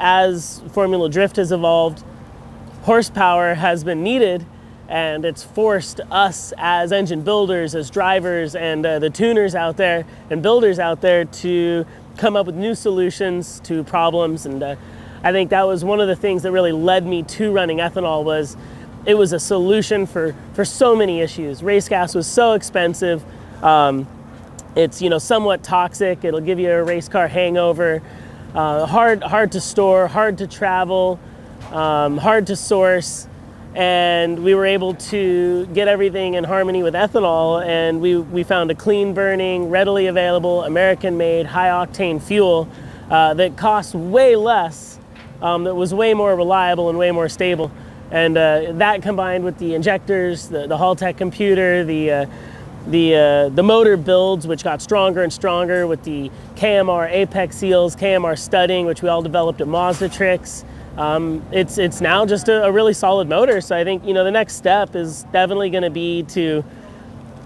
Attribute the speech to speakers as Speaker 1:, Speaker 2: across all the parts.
Speaker 1: as Formula Drift has evolved, horsepower has been needed, and it's forced us as engine builders, as drivers, and the tuners out there and builders out there to come up with new solutions to problems. And I think that was one of the things that really led me to running ethanol. Was it was a solution for so many issues. Race gas was so expensive. It's somewhat toxic. It'll give you a race car hangover. Hard to store, hard to travel, hard to source. And we were able to get everything in harmony with ethanol, and we found a clean burning, readily available, American made, high octane fuel that costs way less, that was way more reliable and way more stable. And that combined with the injectors, the Haltech computer, the motor builds, which got stronger and stronger with the KMR apex seals, KMR studding, which we all developed at Mazda Tricks. It's now just a really solid motor. So I think, the next step is definitely going to be to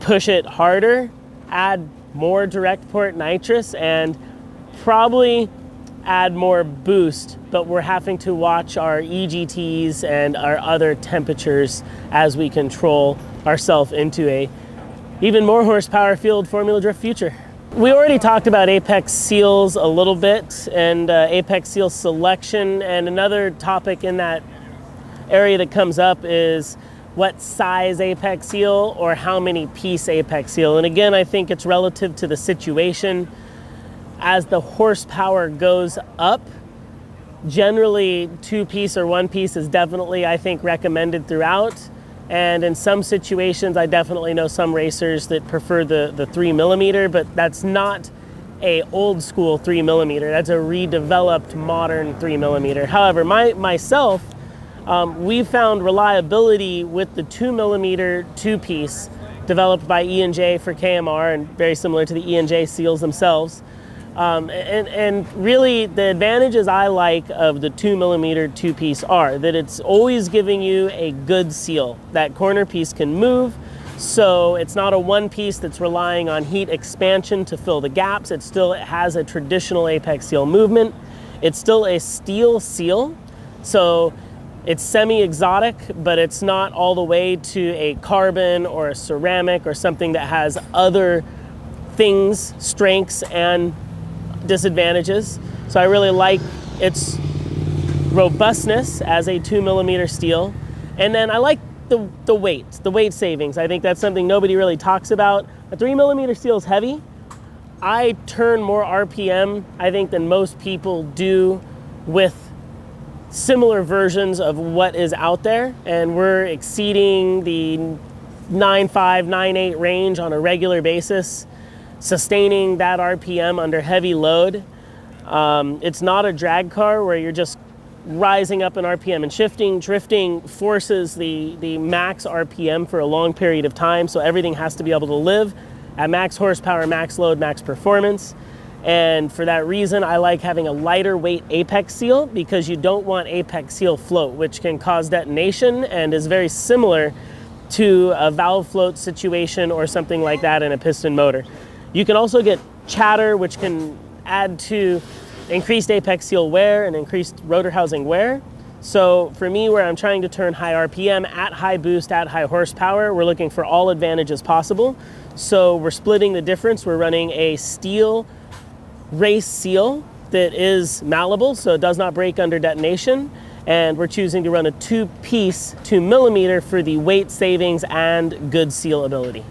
Speaker 1: push it harder, add more direct port nitrous, and probably add more boost, but we're having to watch our EGTs and our other temperatures as we control ourselves into a even more horsepower fueled Formula Drift future. We already talked about apex seals a little bit, and apex seal selection, and another topic in that area that comes up is what size apex seal or how many piece apex seal. And again, I think it's relative to the situation. As the horsepower goes up, generally 2-piece or 1-piece is definitely, I think, recommended throughout. And in some situations, I definitely know some racers that prefer the 3mm, but that's not a old school 3mm. That's a redeveloped modern 3mm. However, myself, we found reliability with the 2mm 2-piece developed by E&J for KMR, and very similar to the E&J seals themselves. And really the advantages I like of the 2mm 2-piece are that it's always giving you a good seal. That corner piece can move, so it's not a 1-piece that's relying on heat expansion to fill the gaps. It still has a traditional apex seal movement. It's still a steel seal, so it's semi-exotic, but it's not all the way to a carbon or a ceramic or something that has other things, strengths, and disadvantages. So I really like its robustness as a 2mm steel. And then I like the weight savings. I think that's something nobody really talks about. A 3mm steel is heavy. I turn more RPM, I think, than most people do with similar versions of what is out there. And we're exceeding the 9.5, 9.8 range on a regular basis, sustaining that RPM under heavy load. It's not a drag car where you're just rising up in RPM and shifting. Drifting forces the max RPM for a long period of time, so everything has to be able to live at max horsepower, max load, max performance. And for that reason, I like having a lighter weight apex seal, because you don't want apex seal float, which can cause detonation and is very similar to a valve float situation or something like that in a piston motor. You can also get chatter, which can add to increased apex seal wear and increased rotor housing wear. So for me, where I'm trying to turn high RPM at high boost, at high horsepower, we're looking for all advantages possible. So we're splitting the difference. We're running a steel race seal that is malleable, so it does not break under detonation. And we're choosing to run a 2-piece 2mm for the weight savings and good seal ability.